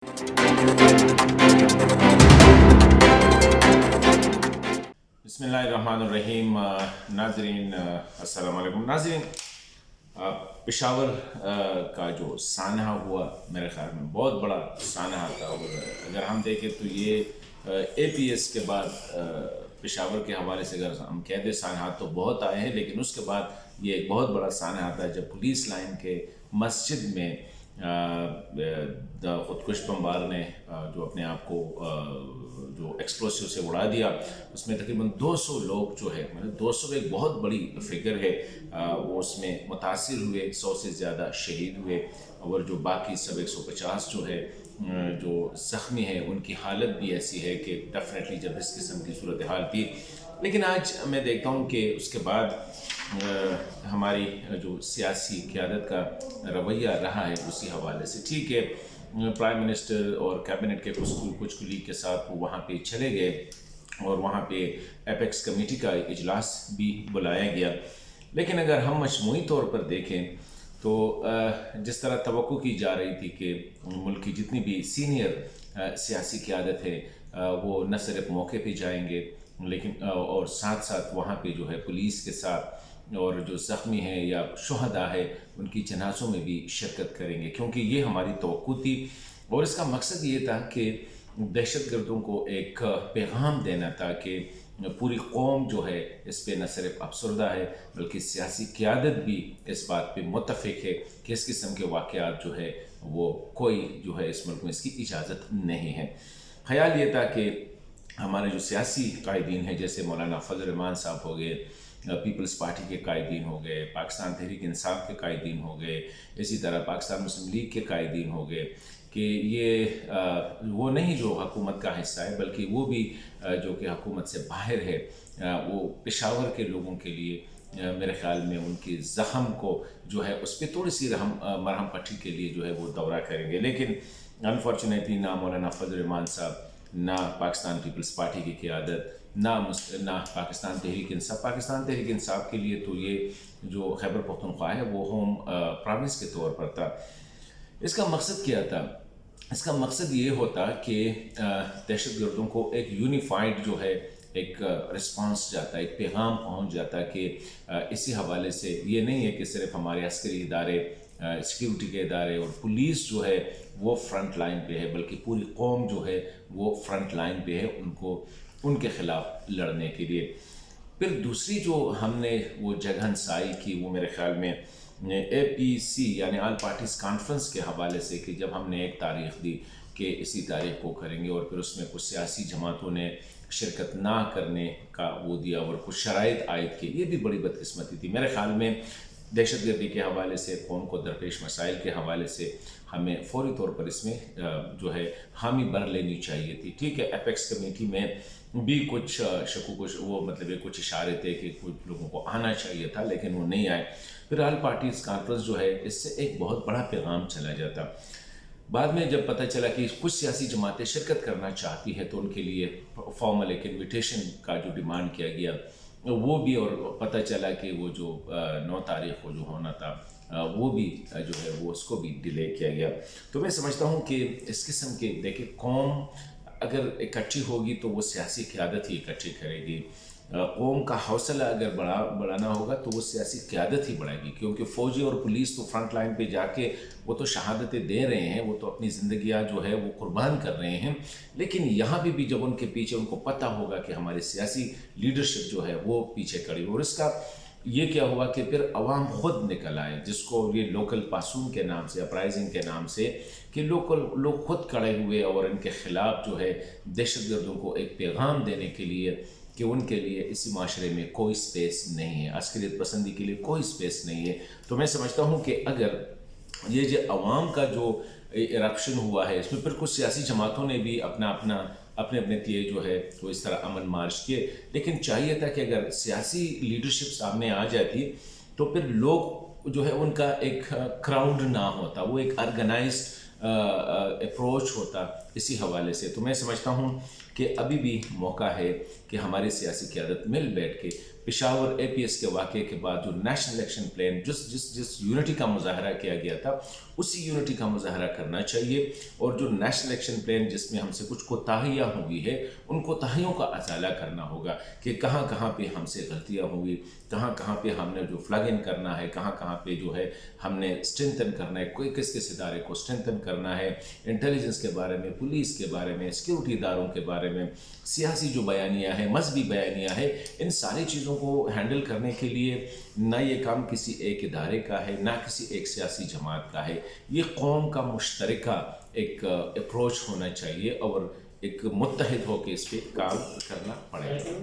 बिस्मिल्लाहिर्रहमानिर्रहीम। नाज़रीन अस्सलाम वालेकुम। नाज़रीन, पेशावर का जो सानहा हुआ मेरे ख़्याल में बहुत बड़ा सानहा था, और अगर हम देखें तो ये APS के बाद पेशावर के हवाले से अगर हम कह दें सानहा तो बहुत आए हैं, लेकिन उसके बाद ये एक बहुत बड़ा सानहा था जब पुलिस लाइन के मस्जिद में ख़ुदकुश बमबार ने जो अपने आप को जो एक्सप्लोसिव से उड़ा दिया। उसमें तकरीबन 200 लोग जो है, मतलब 200 एक बहुत बड़ी फिगर है, वो उसमें मुतासिर हुए, 100 से ज़्यादा शहीद हुए, और जो बाकी सब 150 जो है जो ज़ख्मी है उनकी हालत भी ऐसी है कि डेफिनेटली जब इस किस्म की सूरत हाल थी। लेकिन आज मैं देखता हूँ कि उसके बाद हमारी जो सियासी क़यादत का रवैया रहा है उसी हवाले से, ठीक है, प्राइम मिनिस्टर और कैबिनेट के कुछ कुलीग के साथ वो वहाँ पे चले गए और वहाँ पे एपेक्स कमेटी का इजलास भी बुलाया गया। लेकिन अगर हम मजमूई तौर पर देखें तो जिस तरह तवक्को की जा रही थी कि मुल्क की जितनी भी सीनियर सियासी क़यादत है वो न सिर्फ मौके पे जाएंगे, लेकिन और साथ साथ वहाँ पे जो है पुलिस के साथ और जो ज़ख्मी हैं या शुहदा है उनकी जनाज़ों में भी शिरकत करेंगे, क्योंकि ये हमारी तवक्को थी। और इसका मकसद ये था कि दहशतगर्दों को एक पैगाम देना था कि पूरी कौम जो है इस पे न सिर्फ अफसरदा है बल्कि सियासी क़यादत भी इस बात पे मुत्तफ़िक़ है कि इस किस्म के वाक़यात जो है वो कोई जो है इस मुल्क में इसकी इजाज़त नहीं है। ख़याल ये था कि हमारे जो सियासी कायदीन हैं जैसे मौलाना फजल रहमान साहब हो गए, पीपल्स पार्टी के कायदीन हो गए, पाकिस्तान तहरीक इंसाफ के कायदीन हो गए, इसी तरह पाकिस्तान मुस्लिम लीग के कायदीन हो गए, कि ये वो नहीं जो हुकूमत का हिस्सा है बल्कि वो भी जो कि हुकूमत से बाहर है, वो पेशावर के लोगों के लिए मेरे ख़्याल में उनकी ज़ख़म को जो है उस पर थोड़ी सी मरहम पट्टी के लिए जो है वो दौरा करेंगे। लेकिन अनफॉर्चुनेटली ना मौलाना फजल रहमान साहब, ना पाकिस्तान पीपल्स पार्टी की क़यादत, ना पाकिस्तान तहरीक इंसाफ के लिए तो ये जो खैबर पख्तूनख्वा है वो होम प्रोविंस के तौर पर था। इसका मकसद क्या था? इसका मकसद ये होता कि दहशतगर्दों को एक यूनिफाइड जो है एक रिस्पांस जाता है, एक पैगाम पहुंच जाता कि इसी हवाले से ये नहीं है कि सिर्फ हमारे अस्करी इदारे, सिक्योरिटी के इदारे और पुलिस जो है वो फ्रंट लाइन पे है, बल्कि पूरी कौम जो है वो फ्रंट लाइन पे है उनको उनके ख़िलाफ़ लड़ने के लिए। फिर दूसरी जो हमने वो जगहनसाई की वो मेरे ख़्याल में APC यानी ऑल पार्टीज़ कॉन्फ्रेंस के हवाले से, कि जब हमने एक तारीख़ दी कि इसी तारीख़ को करेंगे और फिर उसमें कुछ सियासी जमातों ने शिरकत ना करने का वो दिया और कुछ शराइत आयद की, ये भी बड़ी बदकिस्मती थी मेरे ख़्याल में। दहशतगर्दी के हवाले से, कौम को दरपेश मसाइल के हवाले से हमें फ़ौरी तौर पर इसमें जो है हामी भर लेनी चाहिए थी, ठीक है। एपेक्स कमेटी में भी कुछ कुछ वो मतलब कुछ इशारे थे कि कुछ लोगों को आना चाहिए था लेकिन वो नहीं आए। फिर ऑल पार्टीज़ कॉन्फ्रेंस जो है इससे एक बहुत बड़ा पैगाम चला जाता। बाद में जब पता चला कि कुछ सियासी जमातें शिरकत करना चाहती है तो उनके लिए फॉर्मल एक इन्विटेशन का जो डिमांड किया गया वो भी, और पता चला कि वो जो 9 तारीख़ को जो होना था वो भी जो है वो उसको भी डिले किया गया। तो मैं समझता हूँ कि इस किस्म के देखिए, कौम अगर इकट्ठी होगी तो वो सियासी क़यादत ही इकट्ठी करेगी। कौम का हौसला अगर बढ़ाना होगा तो वो सियासी क़यादत ही बढ़ाएगी, क्योंकि फ़ौजी और पुलिस तो फ्रंट लाइन पे जाके वो तो शहादतें दे रहे हैं, वो तो अपनी ज़िंदगियाँ जो है वो कुर्बान कर रहे हैं। लेकिन यहाँ भी जब उनके पीछे उनको पता होगा कि हमारी सियासी लीडरशिप जो है वो पीछे खड़ी, और इसका ये क्या हुआ कि फिर अवाम खुद निकल आए, जिसको ये लोकल पासून के नाम से, अपराइजिंग के नाम से, कि लोग खुद खड़े हुए और इनके ख़िलाफ़ जो है दहशतगर्दों को एक पैगाम देने के लिए कि उनके लिए इसी माशरे में कोई स्पेस नहीं है, अस्करियत पसंदी के लिए कोई स्पेस नहीं है। तो मैं समझता हूँ कि अगर ये जो अवाम का जो इरप्शन हुआ है इसमें फिर कुछ सियासी जमातों ने भी अपने अपने तिये जो है वो इस तरह अमन मार्च किए, लेकिन चाहिए था कि अगर सियासी लीडरशिप सामने आ जाती तो फिर लोग जो है उनका एक क्राउड ना होता, वो एक ऑर्गेनाइज्ड अप्रोच होता इसी हवाले से। तो मैं समझता हूँ कि अभी भी मौका है कि हमारी सियासी क़यादत मिल बैठ के پشاور APS کے واقعے کے بعد جو نیشنل ایکشن پلان جس یونٹی کا مظاہرہ کیا گیا تھا اسی یونٹی کا مظاہرہ کرنا چاہیے، اور جو نیشنل ایکشن پلان جس میں ہم سے کچھ کوتاہیاں ہوئی ہے ان کوتاہیوں کا ازالہ کرنا ہوگا کہ کہاں کہاں پہ ہم سے غلطیاں ہوئی، کہاں کہاں پہ ہم نے جو فلگ ان کرنا ہے، کہاں کہاں پہ جو ہے ہم نے اسٹرینتھن کرنا ہے، کوئی کس کس ادارے کو اسٹرینتھن کرنا ہے، انٹیلیجنس کے بارے میں، پولیس کے بارے میں، سیکیورٹی اداروں کے بارے میں، سیاسی جو بیانیہ ہے، مذہبی بیانیہ ہے، ان ساری چیزوں کو ہینڈل کرنے کے لیے نہ یہ کام کسی ایک ادارے کا ہے، نہ کسی ایک سیاسی جماعت کا ہے، یہ قوم کا مشترکہ ایک اپروچ ہونا چاہیے اور ایک متحد ہو کے اس پہ کام کرنا پڑے گا۔